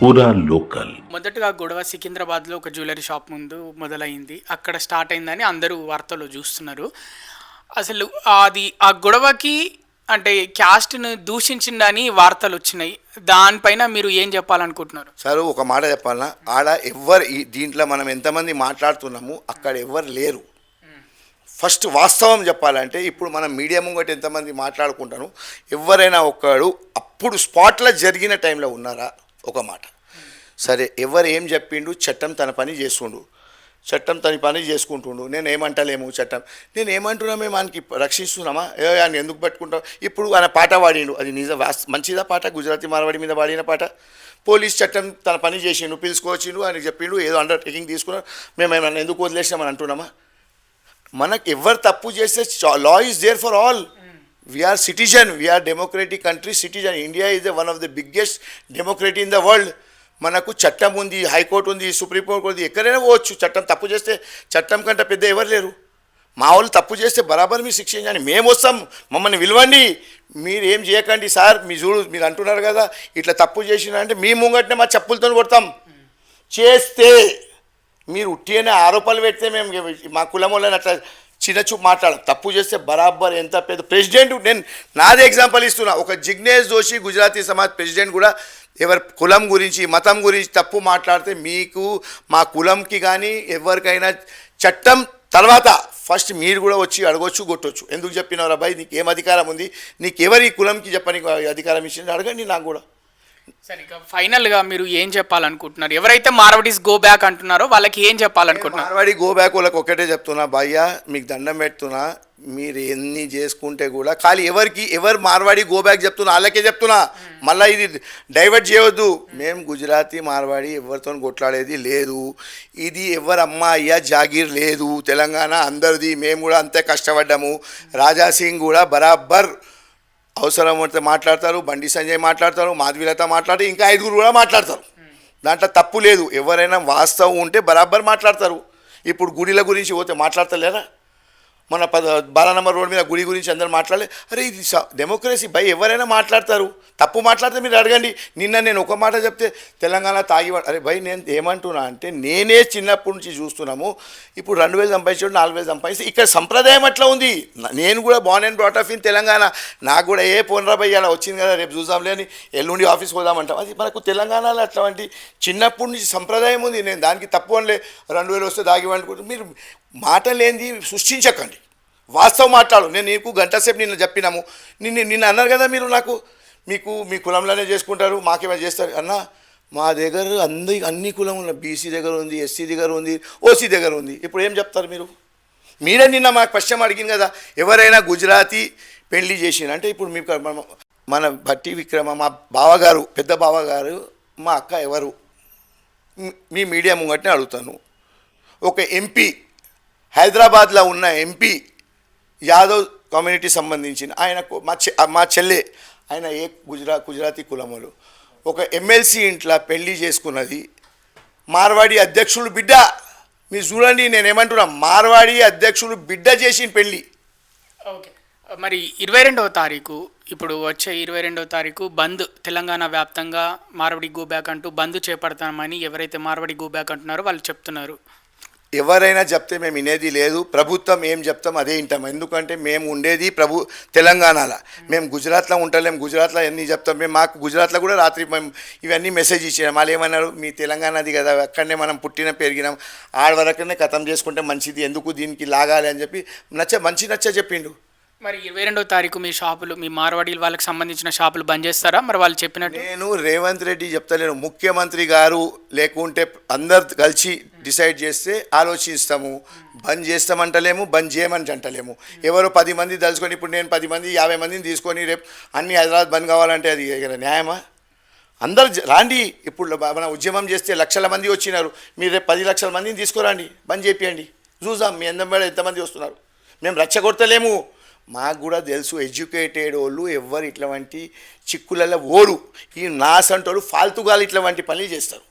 పూరా లోకల్. మొదటగా గొడవ సికింద్రాబాద్లో ఒక జ్యువెలరీ షాప్ ముందు మొదలైంది. అక్కడ స్టార్ట్ అయిందని అందరూ వార్తల్లో చూస్తున్నారు. అసలు అది ఆ గొడవకి అంటే క్యాస్ట్ను దూషించిందని వార్తలు వచ్చినాయి. దానిపైన మీరు ఏం చెప్పాలనుకుంటున్నారు? సార్ ఒక మాట చెప్పాలన్నా, ఆడ ఎవ్వరు దీంట్లో మనం ఎంతమంది మాట్లాడుతున్నాము అక్కడ ఎవ్వరు లేరు. ఫస్ట్ వాస్తవం చెప్పాలంటే ఇప్పుడు మనం మీడియా ముంగట ఎంతమంది మాట్లాడుకుంటాను, ఎవరైనా ఒక్కడు అప్పుడు స్పాట్లో జరిగిన టైంలో ఉన్నారా? ఒక మాట సరే, ఎవరు ఏం చెప్పిండు, చట్టం తన పని చేస్తుండు, చట్టం తన పని చేసుకుంటుండు. నేను ఏమంటలేము, చట్టం నేను ఏమంటున్నా, మేము ఆయనకి రక్షిస్తున్నామా? ఆయన ఎందుకు పట్టుకుంటాం? ఇప్పుడు ఆయన పాట పాడిండు, అది మంచిదా పాట? గుజరాతీ మార్వాడి మీద పాడిన పాట. పోలీస్ చట్టం తన పని చేసిండు, పిలుచుకొచ్చిండు, ఆయన చెప్పిండు, ఏదో అండర్టేకింగ్ తీసుకున్నాం, మేము ఏమన్నా ఎందుకు వదిలేసామని అంటున్నామా? మనకు ఎవరు తప్పు చేస్తే law is there for all. We are citizen, we are democratic country citizen. India is one of the biggest democracy in the world. మనకు చట్టం ఉంది, హైకోర్టు ఉంది, సుప్రీంకోర్టు ఉంది, ఎక్కడైనా పోవచ్చు. చట్టం తప్పు చేస్తే చట్టం కంటే పెద్ద ఎవరు లేరు. మా వాళ్ళు తప్పు చేస్తే బరాబర్ మీరు శిక్షించండి, మేము వస్తాం, మమ్మల్ని పిలవండి. మీరు ఏం చేయకండి సార్, మీ చూడు మీరు అంటున్నారు కదా ఇట్లా తప్పు చేసిన అంటే మీ ముంగటనే మా చెప్పులతో కొడతాం. చేస్తే మీరు ఉట్టినే ఆరోపణలు పెడితే మేము మా కులం వాళ్ళని అట్లా చిన్నచూపు మాట్లాడాలి. తప్పు చేస్తే బరాబర్ ఎంత పెద్ద ప్రెసిడెంట్, నేను నాదే ఎగ్జాంపుల్ ఇస్తున్నా. ఒక జిగ్నేష్ జోషి గుజరాతీ సమాజ్ ప్రెసిడెంట్ కూడా ఎవరి కులం గురించి మతం గురించి తప్పు మాట్లాడితే మీకు మా కులంకి కానీ ఎవరికైనా చట్టం తర్వాత ఫస్ట్ మీరు కూడా వచ్చి అడగొచ్చు, కొట్టొచ్చు. ఎందుకు చెప్పినవరా బాయ్, నీకు ఏం అధికారం ఉంది, నీకు ఎవరి కులంకి చెప్పని అధికారం ఇచ్చింది అడగండి నాకు కూడా. సరే, ఇక ఫైనల్గా మీరు ఏం చెప్పాలనుకుంటున్నారు? ఎవరైతే మార్వాడీస్ గో బ్యాక్ అంటున్నారో వాళ్ళకి ఏం చెప్పాలనుకుంటున్నారు? మార్వాడి గో బ్యాక్ వాళ్ళకి ఒకటే చెప్తున్నా, భయ్యా మీకు దండం పెడుతున్నా, మీరు ఎన్ని చేసుకుంటే కూడా ఖాళీ ఎవరు మార్వాడి గో బ్యాక్ చెప్తున్నా వాళ్ళకే చెప్తున్నా. మళ్ళీ ఇది డైవర్ట్ చేయవద్దు. మేము గుజరాతీ మార్వాడి ఎవరితో కొట్లాడేది లేదు. ఇది ఎవరు అమ్మ అయ్యా జాగీర్ లేదు, తెలంగాణ అందరిది. మేము కూడా అంతే కష్టపడ్డాము. రాజా సింగ్ కూడా బరాబర్ అవసరం అయితే మాట్లాడతారు, బండి సంజయ్ మాట్లాడతారు, మాధవీలత మాట్లాడి ఇంకా 5 కూడా మాట్లాడతారు. దాంట్లో తప్పు లేదు. ఎవరైనా వాస్తవం ఉంటే బరాబర్ మాట్లాడతారు. ఇప్పుడు గుడిల గురించి పోతే మాట్లాడతలేరా? మన 12 నంబర్ రోడ్ మీద గుడి గురించి అందరూ మాట్లాడలే. అరే ఇది డెమోక్రసీ బై, ఎవరైనా మాట్లాడతారు. తప్పు మాట్లాడితే మీరు అడగండి. నిన్న నేను ఒక మాట చెప్తే తెలంగాణ అరే బై, నేను ఏమంటున్నా అంటే నేనే చిన్నప్పటి నుంచి చూస్తున్నాము. ఇప్పుడు 2000 సంపాదించాడు, 4000 సంపాదిస్తే ఇక్కడ సంప్రదాయం అట్లా ఉంది. నేను కూడా born and brought up in Telangana. నాకు కూడా పోనరా బై అలా వచ్చింది కదా, రేపు చూద్దాంలే అని ఎల్లుండి ఆఫీస్కి పోదామంటాం. అది మనకు తెలంగాణలో అట్లాంటి చిన్నప్పటి నుంచి సంప్రదాయం ఉంది. నేను దానికి తప్పు అనలే. 2000 వస్తే దాగివ్వండి. మీరు మాటలేంది సృష్టించకండి, వాస్తవం మాట్లాడు. నేను నీకు గంట సేపు నిన్న చెప్పినాము. నిన్న అన్నారు కదా మీరు నాకు, మీకు మీ కులంలోనే చేసుకుంటారు, మాకేమైనా చేస్తారు అన్న. మా దగ్గర అన్ని కులం ఉన్న, బీసీ దగ్గర ఉంది, ఎస్సీ దగ్గర ఉంది, ఓసీ దగ్గర ఉంది. ఇప్పుడు ఏం చెప్తారు మీరు? మీరే నిన్న మాకు క్వశ్చన్ అడిగింది కదా, ఎవరైనా గుజరాతీ పెళ్లి చేసిన అంటే ఇప్పుడు మీకు మన భట్టి విక్రమ మా బావగారు, పెద్ద బావగారు, మా అక్క ఎవరు? మీ మీడియా ముంగట్నే అడుగుతాను. ఒక ఎంపీ, హైదరాబాద్లో ఉన్న ఎంపీ, యాదవ్ కమ్యూనిటీ సంబంధించిన ఆయన, మా చెల్లె, ఆయన గుజరాతీ కులములు. ఒక ఎమ్మెల్సీ ఇంట్లో పెళ్లి చేసుకున్నది మార్వాడి అధ్యక్షులు బిడ్డ. మీరు చూడండి, నేనేమంటున్నా, మార్వాడి అధ్యక్షులు బిడ్డ చేసిన పెళ్ళి. ఓకే, మరి 22వ తారీఖు, ఇప్పుడు వచ్చే 22వ తారీఖు బంద్, తెలంగాణ వ్యాప్తంగా మార్వాడి గో బ్యాక్ అంటూ బంద్ చేపడతామని ఎవరైతే మార్వాడి గో బ్యాక్ అంటున్నారో వాళ్ళు చెప్తున్నారు. ఎవరైనా చెప్తే మేము వినేది లేదు. ప్రభుత్వం ఏం చెప్తాం అదే వింటాం. ఎందుకంటే మేము ఉండేది తెలంగాణలో, మేము గుజరాత్లో ఉంటలేము. గుజరాత్లో ఎన్ని చెప్తాం మేము. మాకు గుజరాత్లో కూడా రాత్రి మేము ఇవన్నీ మెసేజ్ ఇచ్చాము. వాళ్ళు ఏమన్నారు, మీ తెలంగాణది కదా, అక్కడనే మనం పుట్టిన పెరిగినాం, ఆడ వరకునే ఖతం చేసుకుంటే మంచిది, ఎందుకు దీనికి లాగాలి అని చెప్పి నచ్చ చెప్పిండు. మరి 22వ తారీఖు మీ షాపులు, మీ మార్వాడీ వాళ్ళకి సంబంధించిన షాపులు బంద్ చేస్తారా? మరి వాళ్ళు చెప్పినట్టు నేను రేవంత్ రెడ్డి చెప్తలేను, ముఖ్యమంత్రి గారు లేకుంటే అందరు కలిసి డిసైడ్ చేస్తే ఆలోచిస్తాము. బంద్ చేస్తామంటలేము, బంద్ చేయమని అంటలేము. ఎవరో 10 మంది తలుచుకొని, ఇప్పుడు నేను 10 మంది 50 మందిని తీసుకొని రేపు అన్ని హైదరాబాద్ బంద్ కావాలంటే అది న్యాయమా? అందరు రాండి. ఇప్పుడు మన ఉద్యమం చేస్తే లక్షల మంది వచ్చినారు. మీరు రేపు 10 లక్షల మందిని తీసుకురండి, బంద్ చేపియండి, చూసాం మీ ఎంతమంది వస్తున్నారు. మేము రచ్చగొడతలేము. మాకు కూడా తెలుసు, ఎడ్యుకేటెడ్ వాళ్ళు ఎవరు ఇట్లాంటి చిక్కులలో ఓరు. ఈ నాసంటోళ్ళు ఫాల్తుగాలు ఇట్లాంటి పనులు చేస్తారు.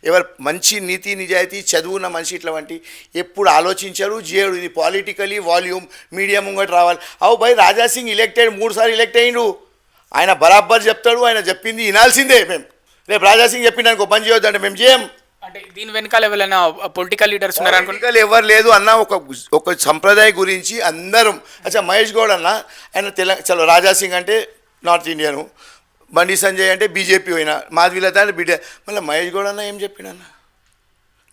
ఎవరు మంచి నీతి నిజాయితీ చదువున్న మనిషి ఇట్లాంటి ఎప్పుడు ఆలోచించారు, చేయడు. ఇది పాలిటికలీ వాల్యూమ్ మీడియా ముంగట రావాలి. అవు భయ్, రాజాసింగ్ ఎలక్టెడ్ 3 సార్లు ఎలక్ట్ అయ్యిండు. ఆయన బరాబర్ చెప్తాడు, ఆయన చెప్పింది వినాల్సిందే. మేము రేపు రాజాసింగ్ చెప్పిండు పని చేయొద్దు అంటే మేము చేయం. అంటే దీని వెనకాల ఎవరైనా పొలిటికల్ లీడర్స్ ఉన్నారు అనుకుంటే పొలిటికల్ ఎవరు లేదు అన్న, ఒక సంప్రదాయ గురించి అందరం. అచ్చా మహేష్ గౌడ్ అన్న ఆయన చలో రాజాసింగ్ అంటే నార్త్ ఇండియను, బండి సంజయ్ అంటే బీజేపీ అయినా, మాధవీలత అంటే బిడ్డ, మళ్ళీ మహేష్ గౌడ్ అన్న ఏం చెప్పిండన్న?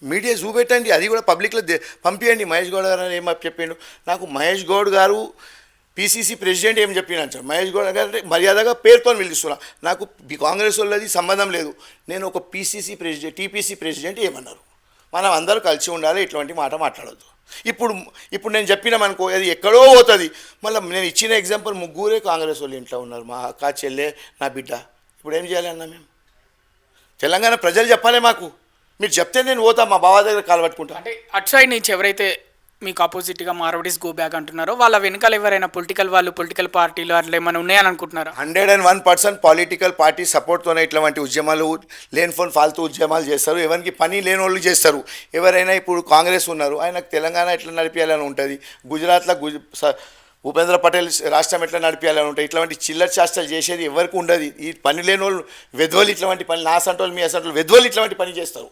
మీడియా చూపెట్టండి, అది కూడా పబ్లిక్లో పంపించండి. మహేష్ గౌడ్ గారు ఏం చెప్పిండు నాకు? మహేష్ గౌడ్ గారు పీసీసీ ప్రెసిడెంట్ ఏం చెప్పిన మహేష్ గౌడ్ గారు అంటే మర్యాదగా పేరుతో పిలుస్తున్నా. నాకు కాంగ్రెస్ వాళ్ళది సంబంధం లేదు. నేను ఒక పీసీసీ ప్రెసిడెంట్, టీపీసీ ప్రెసిడెంట్ ఏమన్నారు? మనం అందరూ కలిసి ఉండాలి, ఇట్లాంటి మాట మాట్లాడద్దు. ఇప్పుడు నేను చెప్పినామనుకో అది ఎక్కడో పోతుంది. మళ్ళీ నేను ఇచ్చిన ఎగ్జాంపుల్ ముగ్గురే కాంగ్రెస్ వాళ్ళు ఇంట్లో ఉన్నారు, మా అక్క చెల్లె నా బిడ్డ. ఇప్పుడు ఏం చేయాలి అన్న? మేము తెలంగాణ ప్రజలు చెప్పాలి మాకు. మీరు చెప్తే నేను పోతా, మా బావ దగ్గర కాలు పట్టుకుంటా. అంటే అటు సైడ్ నుంచి ఎవరైతే మీకు ఆపోజిట్గా మార్వాడీస్ గో బ్యాక్ అంటున్నారో వాళ్ళ వెనకాల ఎవరైనా పొలిటికల్ వాళ్ళు, పొలిటికల్ పార్టీలు అట్లా ఏమైనా ఉన్నాయని అనుకుంటున్నారా? 101% పొలిటికల్ పార్టీ సపోర్ట్తోనే ఇట్లాంటి ఉద్యమాలు, లేని ఫోన్ ఫాల్తూ ఉద్యమాలు చేస్తారు. ఎవరికి పని లేని వాళ్ళు చేస్తారు. ఎవరైనా ఇప్పుడు కాంగ్రెస్ ఉన్నారు, ఆయనకు తెలంగాణ ఎట్లా నడిపించాలని ఉంటుంది, గుజరాత్లో భూపేంద్ర పటేల్ రాష్ట్రం ఎట్లా నడిపించాలని ఉంటుంది. ఇట్లాంటి చిల్లర శాస్త్రాలు చేసేది ఎవరికి ఉండదు. ఈ పని లేని వాళ్ళు వెధవలు ఇట్లాంటి పని, నా సంటోళ్ళు మీ అసంటోళ్ళు వెధవలు ఇట్లాంటి పని చేస్తారు.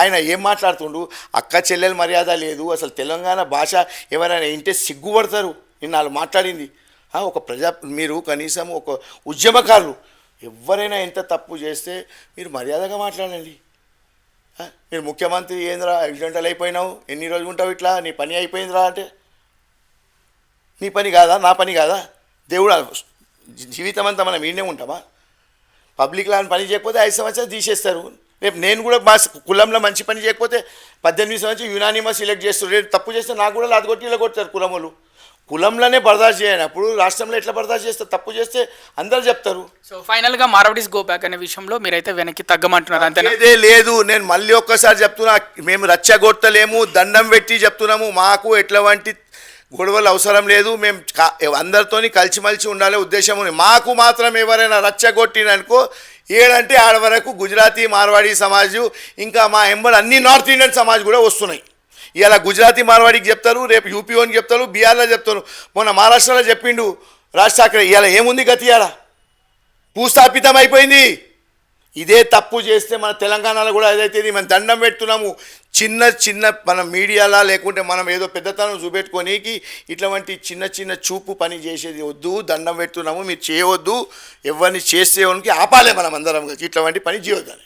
ఆయన ఏం మాట్లాడుతుండు? అక్క చెల్లెల మర్యాద లేదు. అసలు తెలంగాణ భాష ఎవరైనా ఇంటే సిగ్గుపడతారు. నిన్న వాళ్ళు మాట్లాడింది ఒక మీరు కనీసం ఒక ఉద్యమకారులు ఎవరైనా ఎంత తప్పు చేస్తే మీరు మర్యాదగా మాట్లాడండి. మీరు ముఖ్యమంత్రి ఏంద్రా యాక్సిడెంటల్ అయిపోయినావు, ఎన్ని రోజులు ఉంటావు ఇట్లా, నీ పని అయిపోయిందిరా అంటే నీ పని కాదా? నా పని కాదా? దేవుడు జీవితం అంతా మనం ఈయనే ఉంటామా? పబ్లిక్లో పని చేయకపోతే 5 సంవత్సరాలు తీసేస్తారు. రేపు నేను కూడా మా కులంలో మంచి పని చేయకపోతే 18 సంవత్సరాలు యునానిమస్ ఎలెక్ట్ చేస్తారు. రేపు తప్పు చేస్తే నాకు కూడా లాదగొట్టి ఇలా కొడతారు కులములు. కులంలోనే బర్దాష్ చేయనప్పుడు రాష్ట్రంలో ఎట్లా బర్దాష్ చేస్తారు? తప్పు చేస్తే అందరు చెప్తారు. సో ఫైనల్గా మార్వాడీస్ గో బ్యాక్ అనే విషయంలో మీరైతే వెనక్కి తగ్గమంటున్నారు అంతే? అదే లేదు, నేను మళ్ళీ ఒక్కసారి చెప్తున్నా, మేము రచ్చగొట్టలేము, దండం పెట్టి చెప్తున్నాము. మాకు ఎట్లాంటి గొడవలు అవసరం లేదు. మేము అందరితోని కలిసిమలిసి ఉండాలే ఉద్దేశం ఉంది. మాకు మాత్రం ఎవరైనా రచ్చగొట్టిననుకో ఏడంటే ఆడ వరకు గుజరాతీ మార్వాడీ సమాజు, ఇంకా మా ఎంబడి అన్ని నార్త్ ఇండియన్ సమాజ్ కూడా వస్తున్నాయి. ఇలా గుజరాతీ మార్వాడీకి చెప్తారు, రేపు యూపీఓని చెప్తారు, బీహార్లో చెప్తారు. మొన్న మహారాష్ట్రలో చెప్పిండు రాజ్ ఠాక్రే. ఇలా ఏముంది గతి? ఇలా భూస్థాపితం అయిపోయింది. ఇదే తప్పు చేస్తే మన తెలంగాణలో కూడా ఏదైతే మనం దండం పెడుతున్నాము. చిన్న మన మీడియాలా లేకుంటే మనం ఏదో పెద్దతనం చూపెట్టుకోనికి ఇట్లాంటి చిన్న చూపు పని చేసేది వద్దు. దండం పెడుతున్నాము, మీరు చేయవద్దు. ఎవరిని చేసేవానికి ఆపాలే మనం అందరం. ఇట్లాంటి పని చేయొద్దని.